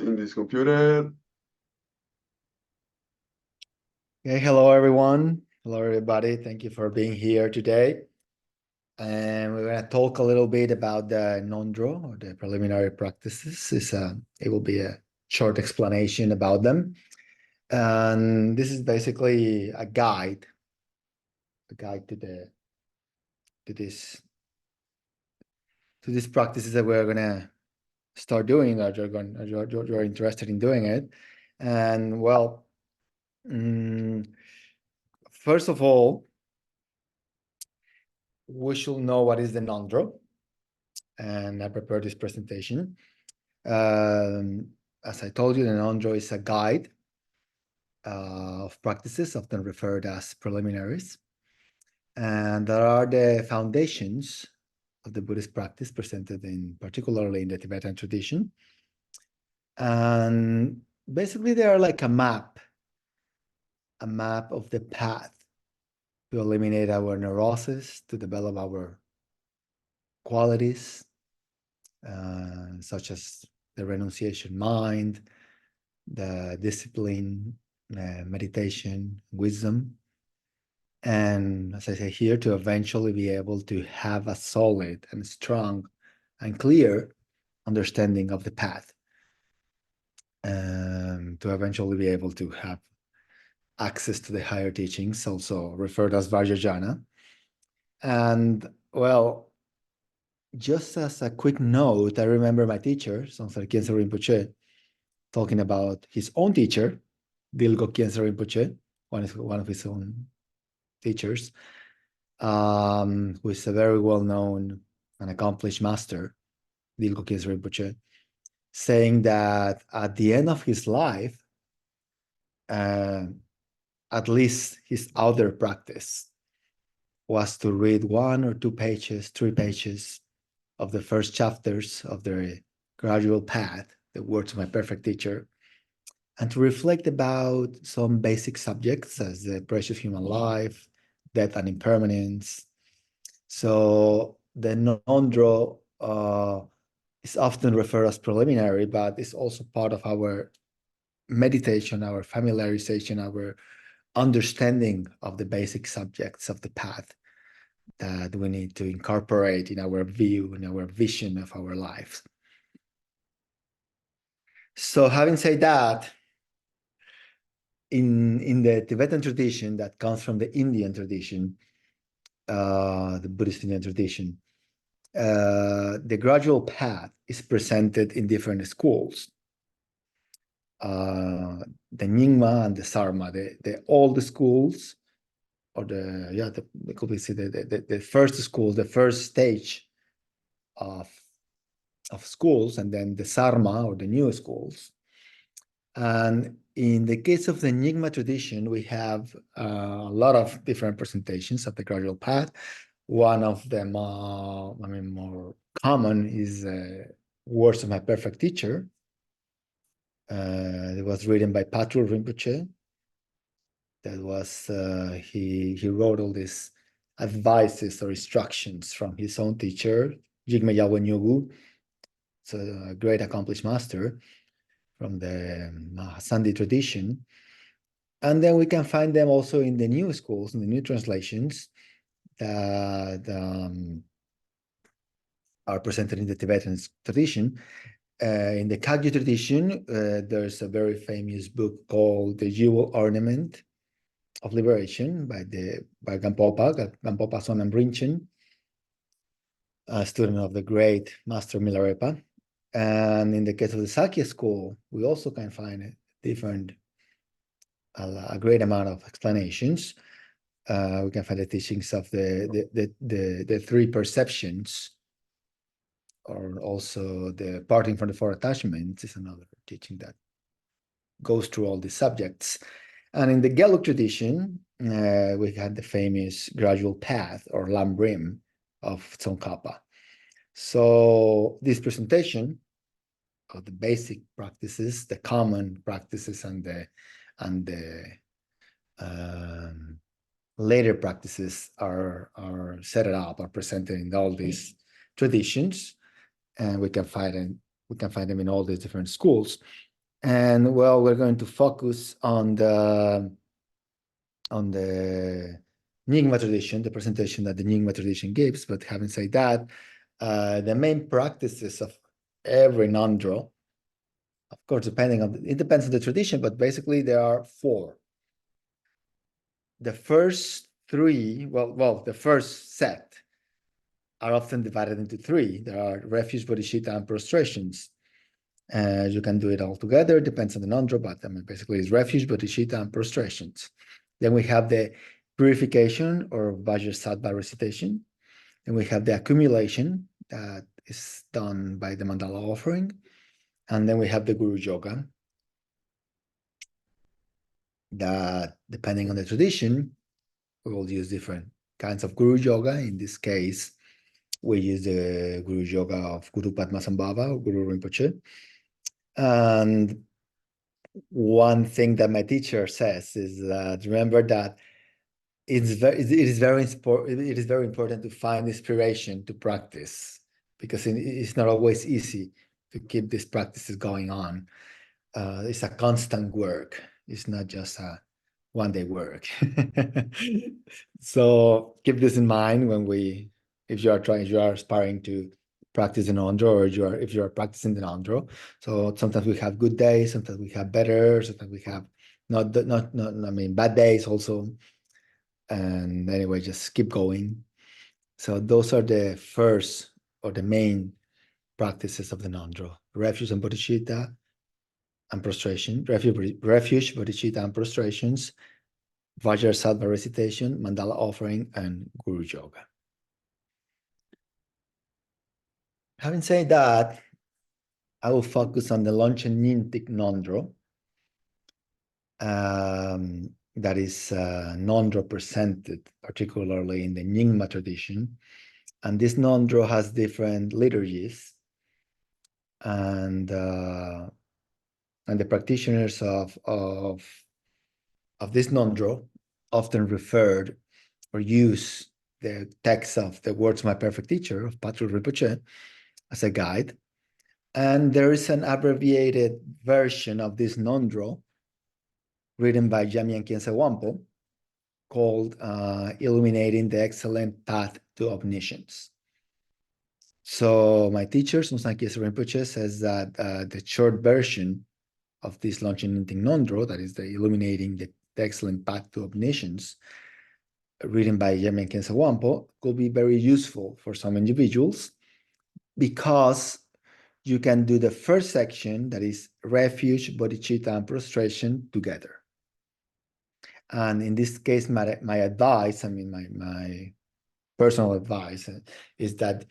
in this computer. Okay, hello everyone. Hello everybody. Thank you for being here today. And we're going to talk a little bit about the Ngöndro, or the preliminary practices. It will be a short explanation about them. And this is basically a guide to these practices that we're going to start doing, or you're interested in doing it. And well, first of all, we should know what is the Ngöndro, and I prepared this presentation. As I told you, the Ngöndro is a guide of practices, often referred as preliminaries, and there are the foundations of the Buddhist practice presented particularly in the Tibetan tradition. And basically, they are like a map of the path to eliminate our neurosis, to develop our qualities, such as the renunciation mind, the discipline, meditation, wisdom, and as I say here, to eventually be able to have a solid and strong and clear understanding of the path, to eventually be able to have access to the higher teachings, also referred as Vajrayana. And well, just as a quick note, I remember my teacher, Songtse Khyentse Rinpoche, talking about his own teacher, Dilgo Khyentse Rinpoche, one of his own teachers, who is a very well-known and accomplished master, Dilgo Khyentse Rinpoche, saying that at the end of his life, at least his outer practice was to read 1 or 2 pages, 3 pages of the first chapters of the gradual path, the words of my perfect teacher, and to reflect about some basic subjects as the precious human life, death and impermanence. So the Ngöndro is often referred as preliminary, but it's also part of our meditation, our familiarization, our understanding of the basic subjects of the path that we need to incorporate in our view, in our vision of our lives. So having said that, in the Tibetan tradition that comes from the Indian tradition, the Buddhist Indian tradition, the gradual path is presented in different schools. The Nyingma and the Sarma, the old schools, or the first school, the first stage of schools, and then the Sarma, or the new schools. And in the case of the Nyingma tradition, we have a lot of different presentations of the gradual path. One of them, more common is Words of My Perfect Teacher. It was written by Patrul Rinpoche. That was, he wrote all these advices or instructions from his own teacher, Jigme Yalwa Nyogu. It's a great accomplished master from the Sandi tradition. And then we can find them also in the new schools, in the new translations that are presented in the Tibetan tradition. In the Kagyu tradition, there's a very famous book called The Jewel Ornament of Liberation by Gampopa Sonam Rinchen, a student of the great Master Milarepa. And in the case of the Sakya school, we also can find a great amount of explanations. We can find the teachings of the 3 perceptions, or also the parting from the 4 attachments is another teaching that goes through all these subjects. And in the Gelug tradition, we had the famous gradual path, or Lambrim, of Tsongkhapa. So this presentation of the basic practices, the common practices, and the later practices are set up, are presented in all these traditions, and we can find We can find them in all these different schools. And well, we're going to focus on the Nyingma tradition, the presentation that the Nyingma tradition gives. But having said that, the main practices of every Ngöndro, of course, it depends on the tradition, but basically there are 4. The first 3, the first set are often divided into 3. There are refuge, bodhicitta, and prostrations. You can do it all together, depends on the Ngöndro, but I mean, basically it's refuge, bodhicitta, and prostrations. Then we have the purification or Vajrasattva recitation. Then we have the accumulation that is done by the mandala offering. And then we have the Guru Yoga that, depending on the tradition, we will use different kinds of Guru Yoga. In this case, we use the Guru Yoga of Guru Padmasambhava or Guru Rinpoche. And one thing that my teacher says is that remember that it is very important to find inspiration to practice, because it's not always easy to keep these practices going on. It's a constant work. It's not just a one-day work. So keep this in mind if you are aspiring to practice in Ngöndro, or if you are practicing the Ngöndro. So sometimes we have good days, sometimes we have better, sometimes we have not bad days also. And anyway, just keep going. So those are the first or the main practices of the Ngöndro: refuge and bodhicitta and prostration, refuge, bodhicitta, and prostrations, Vajrasattva recitation, mandala offering, and Guru Yoga. Having said that, I will focus on the Longchen Nyingtik Ngöndro. That is Ngöndro presented particularly in the Nyingma tradition. And this Ngöndro has different liturgies. And the practitioners of this Ngöndro often referred or use the text of the Words of My Perfect Teacher of Patrul Rinpoche as a guide. And there is an abbreviated version of this Ngöndro written by Jamyang Khyentse Wangpo called Illuminating the Excellent Path to Omniscience. So my teacher, Songsan Kyese Rinpoche, says that the short version of this Longchen Nyingtik Ngöndro, that is the Illuminating the Excellent Path to Omniscience, written by Jamyang Khyentse Wangpo, could be very useful for some individuals, because you can do the first section, that is refuge, bodhicitta, and prostration together. And in this case, my advice, my personal advice is that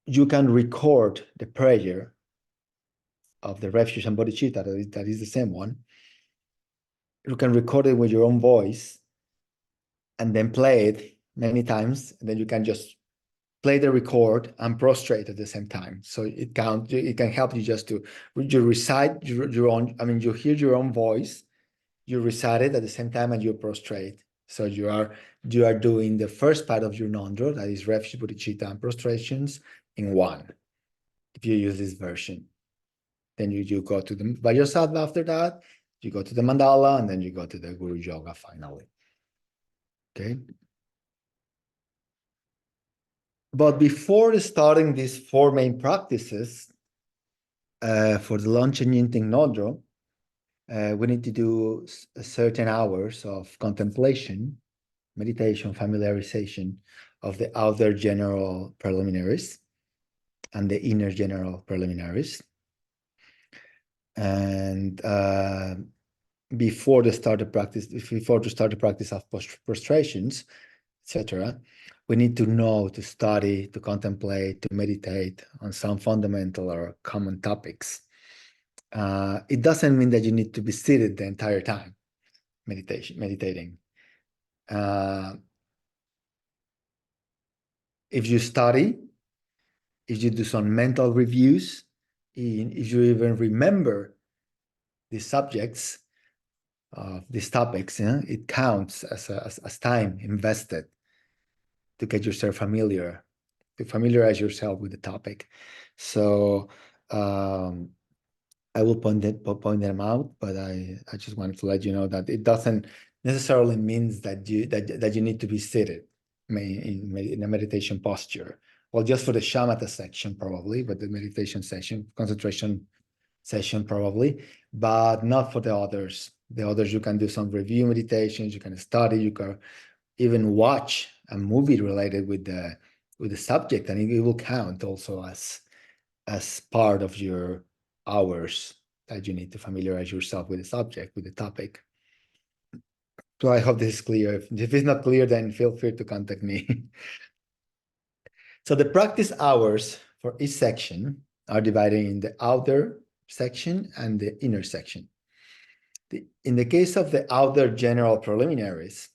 you can record the prayer of the refuge and bodhicitta, that is the same one. You can record it with your own voice and then play it many times, and then you can just play the record and prostrate at the same time. So it can help you just to recite your own, you hear your own voice, you recite it at the same time, and you prostrate. So you are doing the first part of your Ngöndro, that is refuge, bodhicitta, and prostrations, in one, if you use this version. Then you go to the Vajrasattva after that, you go to the mandala, and then you go to the Guru Yoga finally. Okay? But before starting these 4 main practices for the Longchen Nyingtik Ngöndro, we need to do certain hours of contemplation, meditation, familiarization of the outer general preliminaries and the inner general preliminaries. And before to start the practice of prostrations, etc., we need to know, to study, to contemplate, to meditate on some fundamental or common topics. It doesn't mean that you need to be seated the entire time meditating. If you study, if you do some mental reviews, if you even remember the subjects of these topics, it counts as time invested to get yourself to familiarize yourself with the topic. So I will point them out, but I just wanted to let you know that it doesn't necessarily means that you need to be seated in a meditation posture. Well, just for the shamatha section probably, but the meditation session, concentration session probably, but not for the others. The others, you can do some review meditations, you can study, you can even watch a movie related with the subject, and it will count also as part of your hours that you need to familiarize yourself with the subject, with the topic. So I hope this is clear. If it's not clear, then feel free to contact me. So the practice hours for each section are divided in the outer section and the inner section. In the case of the outer general preliminaries,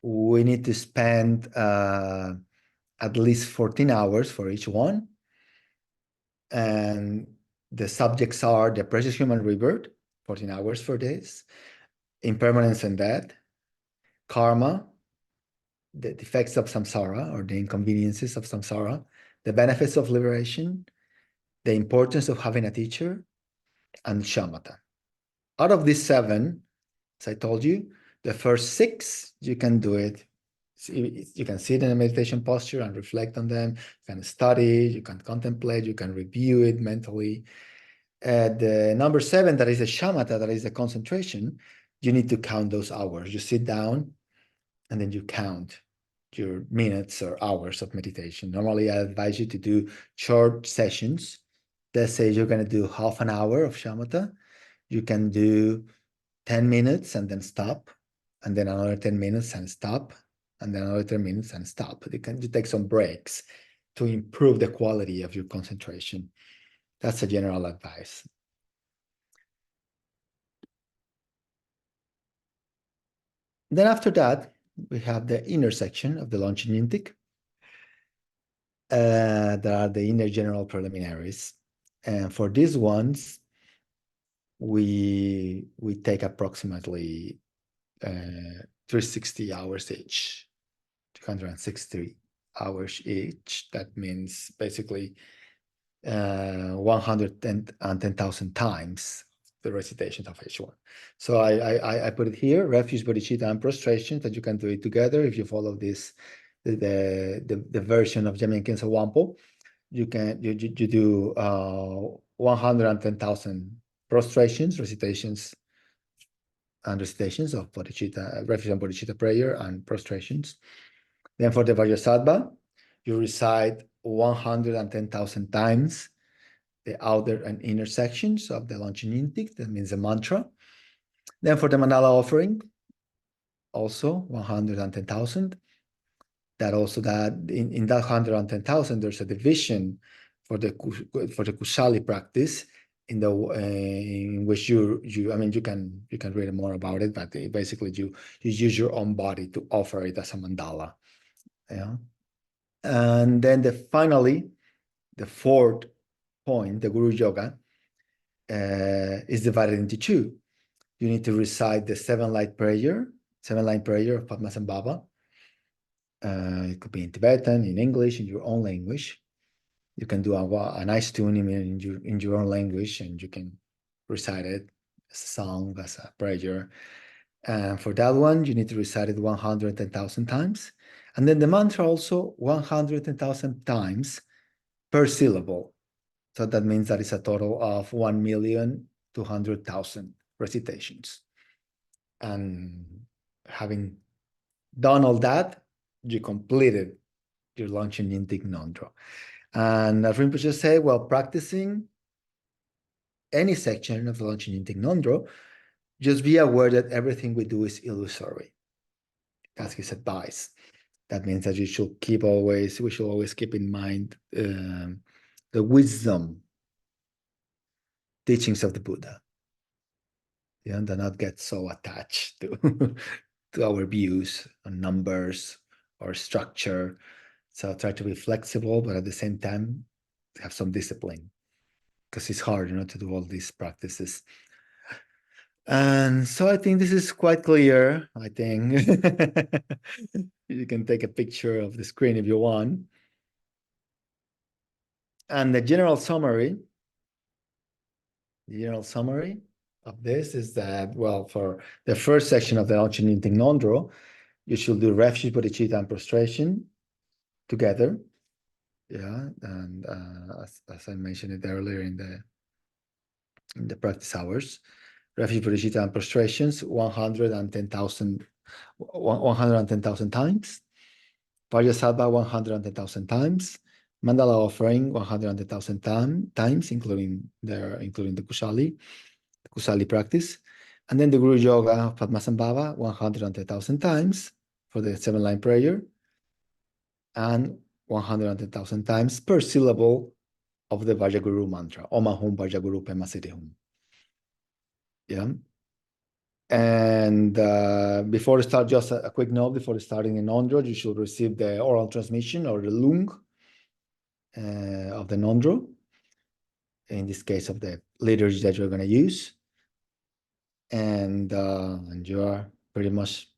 we need to spend at least 14 hours for each one. And the subjects are the precious human rebirth, 14 hours for this, impermanence and death, karma, the effects of samsara or the inconveniences of samsara, the benefits of liberation, the importance of having a teacher, and shamatha. Out of these 7, as I told you, the first 6, you can do it. You can sit in a meditation posture and reflect on them. You can study, you can contemplate, you can review it mentally. The number 7, that is a shamatha, that is a concentration, you need to count those hours. You sit down and then you count your minutes or hours of meditation. Normally, I advise you to do short sessions. Let's say you're going to do half an hour of shamatha. You can do 10 minutes and then stop, and then another 10 minutes and stop, and then another 10 minutes and stop. You take some breaks to improve the quality of your concentration. That's a general advice. Then after that, we have the inner section of the Longchen Nyingtik. That are the inner general preliminaries. And for these ones, we take approximately 360 hours each, 260 hours each. That means basically 110,000 times the recitations of each one. So I put it here: refuge, bodhicitta, and prostration, that you can do it together if you follow this the version of Jamyang Khyentse Wangpo. You do 110,000 prostrations, recitations of bodhicitta, refuge and bodhicitta prayer and prostrations. Then for the Vajrasattva, you recite 110,000 times the outer and inner sections of the Longchen Nyingtik, that means the mantra. Then for the mandala offering, also 110,000. That in that 110,000, there's a division for the Kusali practice in which you can read more about it, but basically you use your own body to offer it as a mandala. Yeah. And then finally, the 4th point, the Guru Yoga, is divided into 2. You need to recite the 7-line prayer of Padmasambhava. It could be in Tibetan, in English, in your own language. You can do a nice tuning in your own language, and you can recite it as a song, as a prayer. And for that one, you need to recite it 110,000 times. And then the mantra also 110,000 times per syllable. So that means that it's a total of 1,200,000 recitations. And having done all that, you completed your Longchen Nyingtik Ngöndro. And Rinpoche said, while practicing any section of the Longchen Nyingtik Ngöndro, just be aware that everything we do is illusory. That's his advice. That means that we should always keep in mind the wisdom teachings of the Buddha. And do not get so attached to our views on numbers or structure. So try to be flexible, but at the same time, have some discipline, because it's hard, to do all these practices. And so I think this is quite clear. I think you can take a picture of the screen if you want. And the general summary general summary of this is that, well, for the first section of the Longchen Nyingtik Ngöndro, you should do refuge, bodhicitta, and prostration together. Yeah, and as I mentioned it earlier in the practice hours, refuge, bodhicitta, and prostrations 110,000 times, Vajrasattva 110,000 times, mandala offering 110,000 times, including the Kusali practice, and then the Guru Yoga Padmasambhava 110,000 times for the 7-line prayer, and 110,000 times per syllable of the Vajraguru mantra, Om Ahum Vajraguru Pema Siddhi Hum. Yeah. And before we start, just a quick note, before starting in Ngöndro, you should receive the oral transmission or the lung of the Ngöndro, in this case of the liturgy that you're going to use. And you are pretty much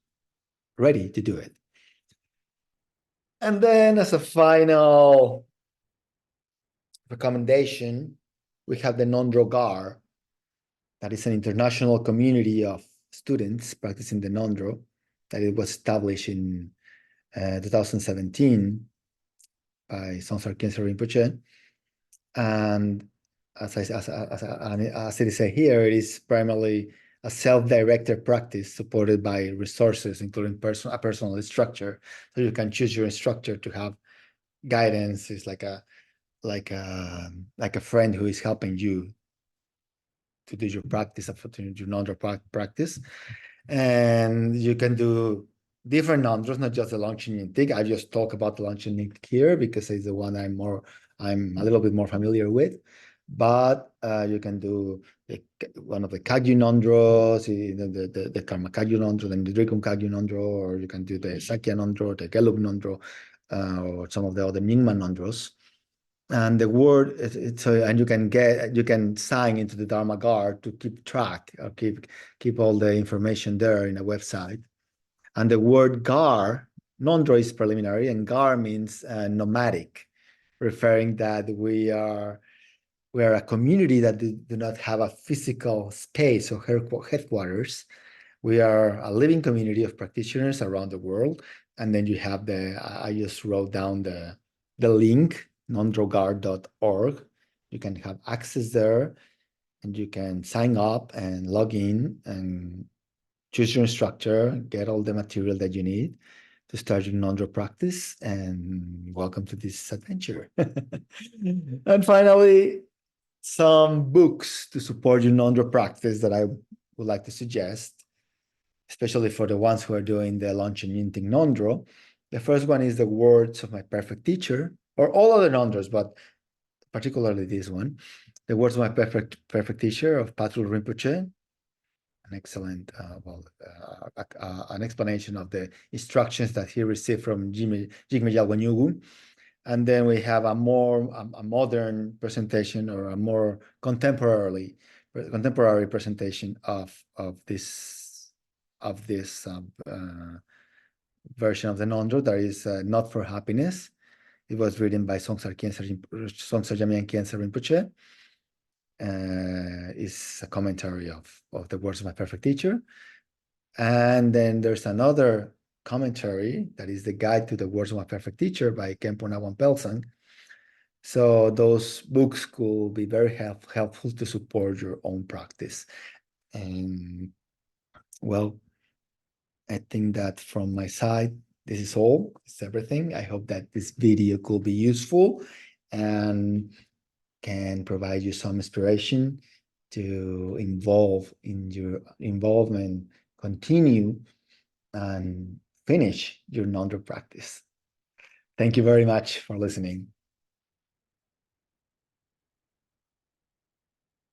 ready to do it. And then as a final recommendation, we have the Ngöndro Gar. That is an international community of students practicing the Ngöndro, that it was established in 2017 by Songsar Khyentse Rinpoche. And as it is said here, it is primarily a self-directed practice supported by resources, including a personal instructor. So you can choose your instructor to have guidance. It's like a friend who is helping you to do your practice, to do your Ngöndro practice. And you can do different Ngöndros, not just the Longchen Nyingtik. I just talk about the Longchen Nyingtik here because it's the one I'm a little bit more familiar with. But you can do one of the Kagyu Ngöndros, the Karma Kagyu Ngöndro, the Nidrikum Kagyu Ngöndro, or you can do the Sakya Ngöndro, the Gelug Ngöndro, or some of the other Nyingma Ngöndros. And the word, and you can sign into the Dharma Gar to keep track or keep all the information there in a website. And the word Gar, Ngöndro is preliminary, and Gar means nomadic, referring that we are a community that do not have a physical space or headquarters. We are a living community of practitioners around the world. And then you have I just wrote down the link, ngöndrogar.org. You can have access there, and you can sign up and log in and choose your instructor, get all the material that you need to start your Ngöndro practice, and welcome to this adventure. And finally, some books to support your Ngöndro practice that I would like to suggest, especially for the ones who are doing the Longchen Nyingtik Ngöndro. The first one is The Words of My Perfect Teacher, or all other Ngöndros, but particularly this one, The Words of My Perfect Teacher of Patrul Rinpoche, an excellent, an explanation of the instructions that he received from Jigme Gyalpa Nyugu. And then we have a modern presentation, or a more contemporary presentation of this version of the Ngöndro, that is Not for Happiness. It was written by Songsar Jamyang Khyentse Rinpoche. Is a commentary of the Words of My Perfect Teacher. And then there's another commentary that is the Guide to the Words of My Perfect Teacher by Khenpo Nawang Pelsang. So those books could be very helpful to support your own practice. And well, I think that from my side, this is all. It's everything. I hope that this video could be useful and can provide you some inspiration to continue and finish your Ngöndro practice. Thank you very much for listening.